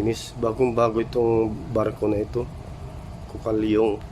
malinis. Bagong bago itong barko na ito. Kukalyong.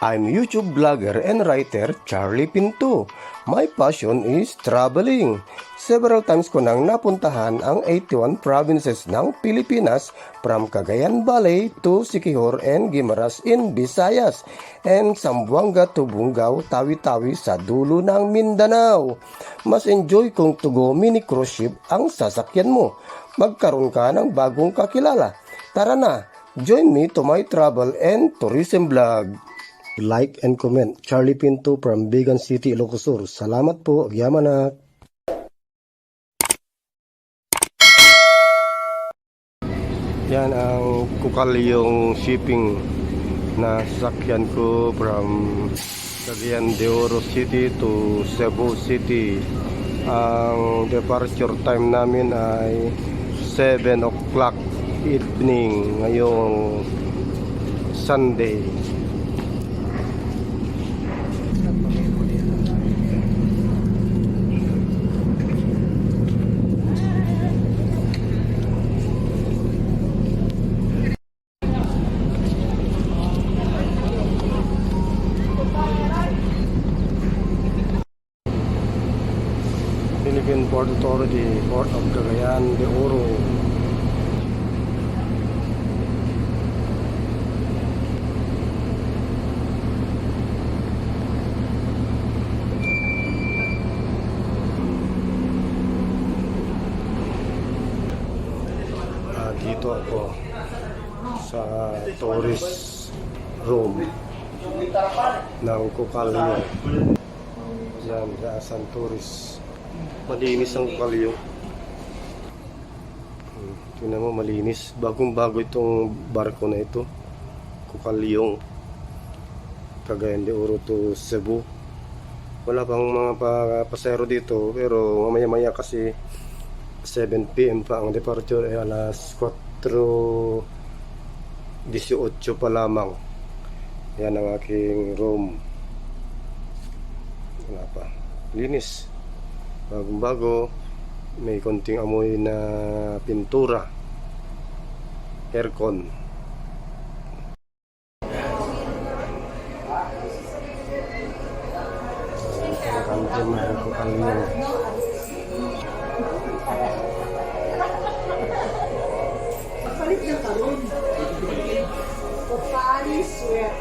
I'm YouTube vlogger and writer Charlie Pinto. My passion is traveling. Several times ko nang napuntahan ang 81 provinces ng Pilipinas from Cagayan Valley to Siquijor and Guimaras in Visayas and Zamboanga to Bungao, Tawi-Tawi sa dulo ng Mindanao. Mas enjoy kung to go mini cruise ship ang sasakyan mo. Magkaroon ka ng bagong kakilala. Tara na, join me to my travel and tourism vlog. Like and comment. Charlie Pinto from Bigan City, Ilocos Sur. Salamat po. Yamanak. Yan ang Kukalyong shipping na sasakyan ko from Cagayan de Oro City to Cebu City. Ang departure time namin ay 7 o'clock evening ngayong Sunday. Philippine Port Authority, Port of Cagayan de Oro. Dito ako sa tourist room ng Kukalyong. Yan, sa tourist. Malinis ang Kukalyong. Tingnan mo, malinis. Bagong bago itong barko na ito. Kukalyong. Cagayan de Oro to Cebu. Wala pang mga pasero dito, pero mamaya-maya kasi 7 PM pa ang departure, ay alas 4:18 pa lamang. Yan ang aking room. Wala pa. Linis. Bagong bago. May konting amoy na pintura. Aircon. Kantin na ang Kukalyong. Palit na karon. Papalis, sweat.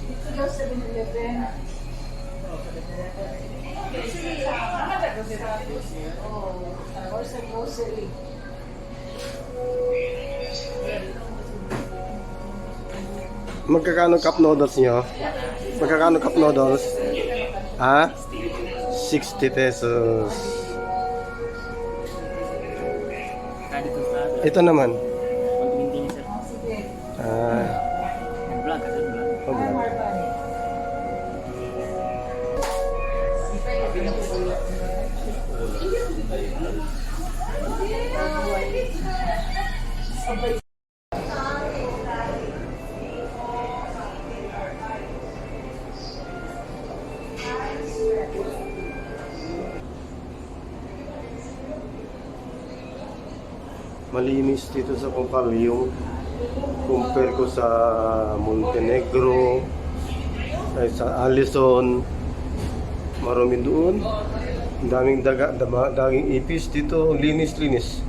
Dito daw 7-Eleven. Or sa grocery. Magkakano cup noodles nyo? Magkakano cup noodles? Ha? 60 pesos. Ito naman. Vlog ka vlog. Oh, vlog. Malinis dito sa Kukalyong. Compare ko sa Montenegro, ay sa Alison. Marami doon. Daming daging ipis dito. Linis-linis.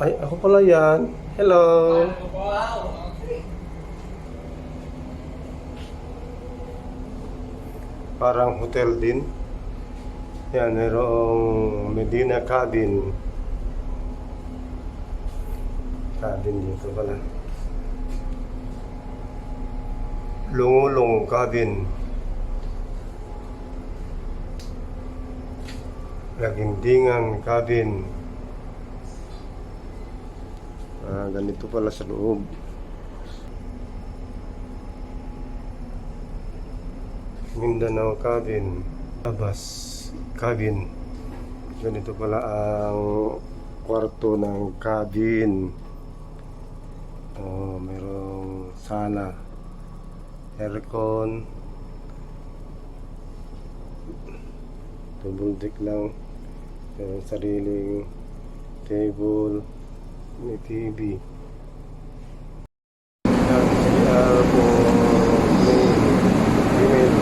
Ay, ako pala yan. Hello. Parang hotel din. Yan, mayroong Medina Cabin. Cabin dito pala. Lungulong Cabin. Lagindingan cabin. Ganito pala sa loob. Mindanao cabin. Labas cabin. Ganito pala ang kwarto ng cabin. Merong sala, aircon, double deck lang, merong sariling table, may TV. Yan, CR po, may email.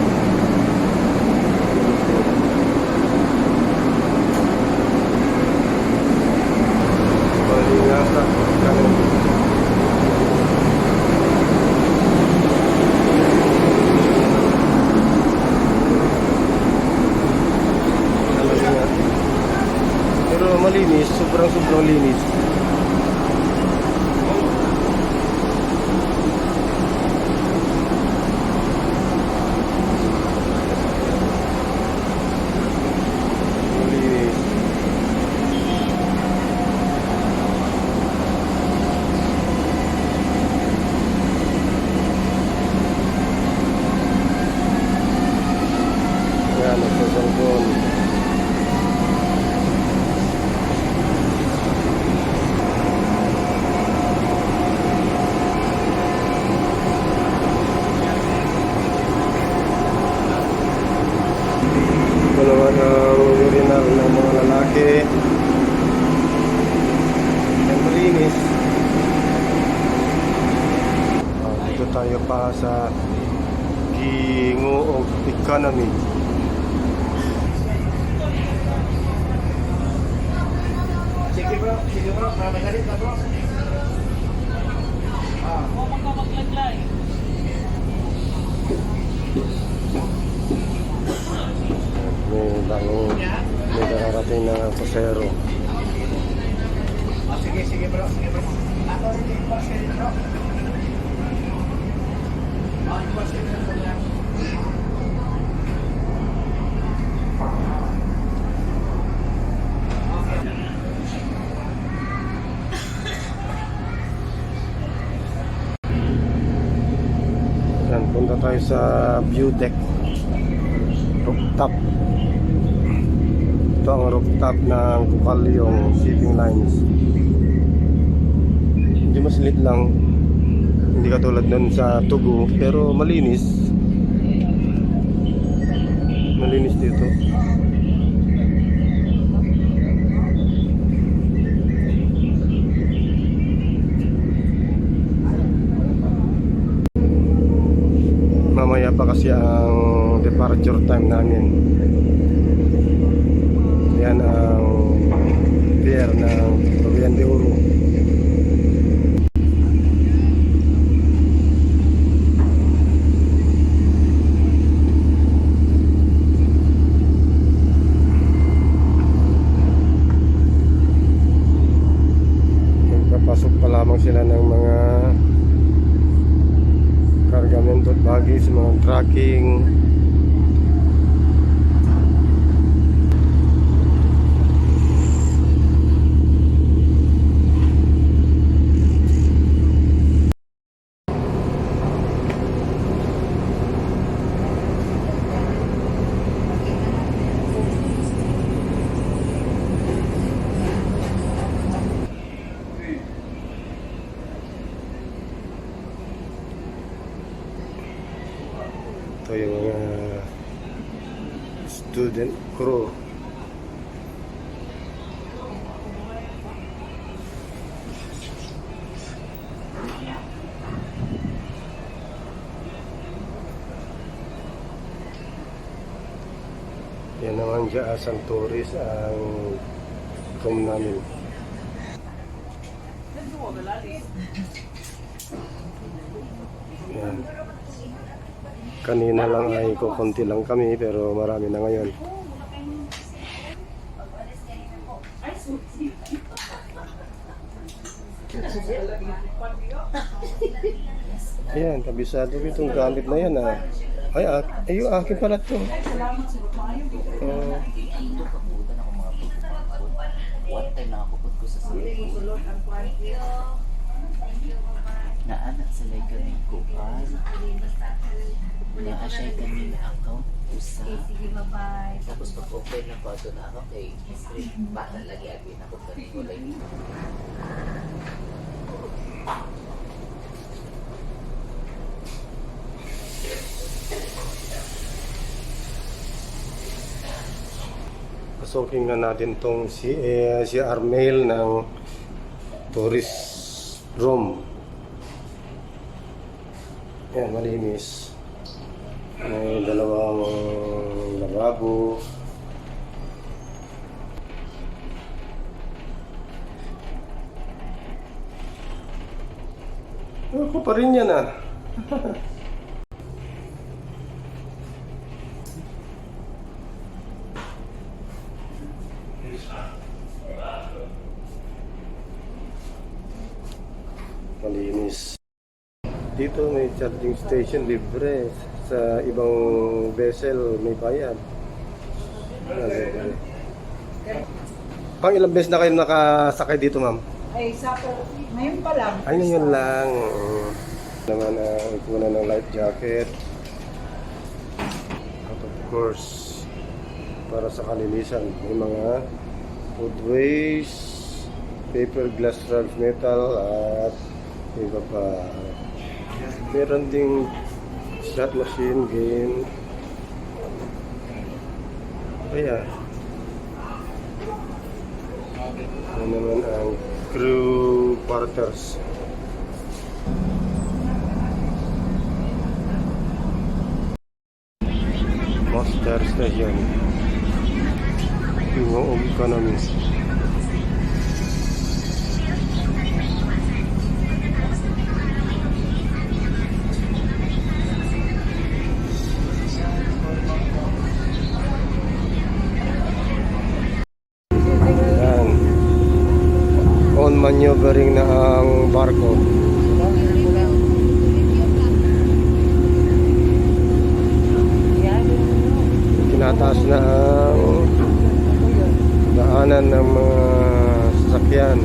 Balingasa, kanan. Pero malinis, sobrang linis. Malinis. Yan, nagsasalpon. Ito naman ang urinal ng mga lalaki. Ang malinis. Dito tayo pa sa Ginoo of Economy. Sige bro, magalit na bro. May dararating na pasero. Sige bro. Ako rin yung pasel bro. Yung pasel na bro. Yan, punta tayo sa view deck. Rooftop. Ito ang rooftop ng Kukalyong Shipping Lines. Hindi masilit lang. Hindi katulad nun sa Tugu, pero malinis. Malinis dito. Mamaya pa kasi ang departure time namin. Yan ang pier ng Cagayan de Oro. Magpapasok pa lamang sila ng mga kargamento at baggage, mga tracking. Ito yung mga student crew. Yan naman dyan, Santoris ang room namin. Yan. Kanina lang ay kukunti lang kami pero marami na ngayon. Ayan, kabisado ko itong gamit na yan ah. Ay, yung akin pala ito. one time nakakupot ko sa Hindi mo cellphone. sulot ang kwarto. Naanak sila kami kuan. Naasay kami na account usa. Sige, bye-bye. Tapos pag-open na ko ato na ako kay history. Bata lagi abi na ko kani ko lagi. Pasukin na natin tong si Armel ng tourist room. Yan, malinis. May dalawang lababo. Ako pa rin yan ah. Malinis. Dito may charging station libre. Sa ibang vessel may bayad. Pang ilang beses na kayo nakasakay dito, ma'am? Ay, ngayon pa lang. Ay, ngayon lang. Naman, ikuha ng life jacket. At of course, para sa kalinisan, may mga food waste, paper, glass, rags, metal, at iba pa. Meron ding slot machine, game. Kaya, ano naman ang crew quarters. Master Station. Yung economy. Yan. On maneuvering na ang barko. Tinataas na ang daanan ng mga sasakyan.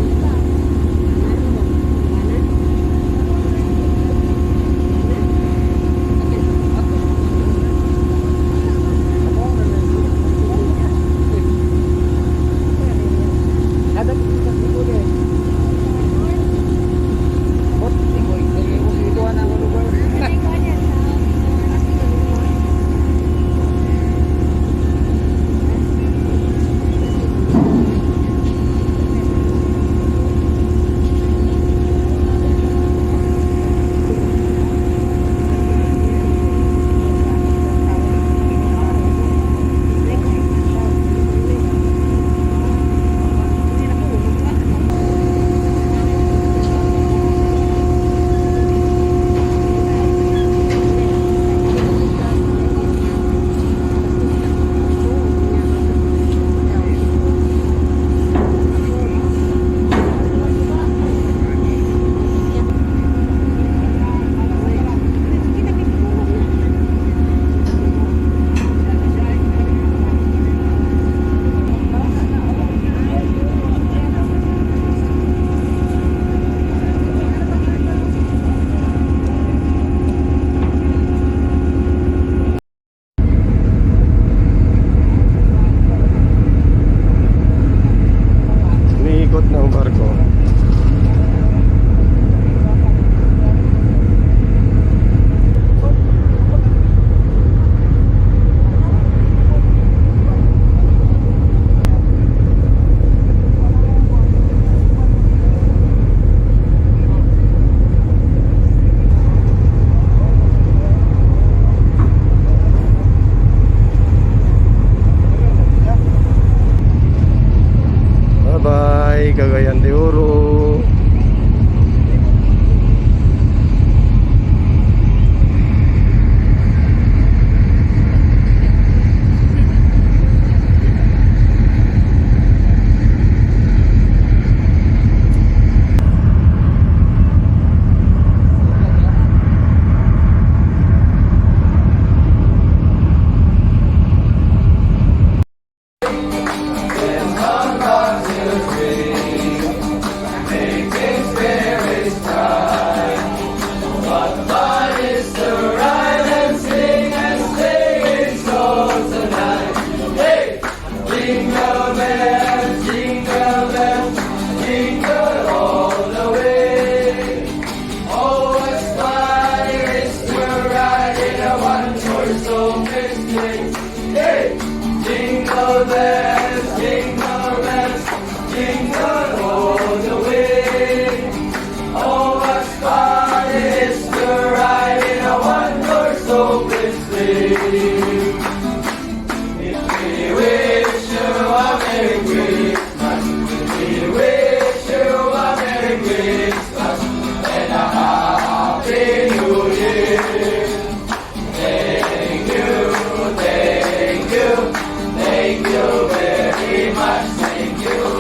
Thank you very much. Thank you.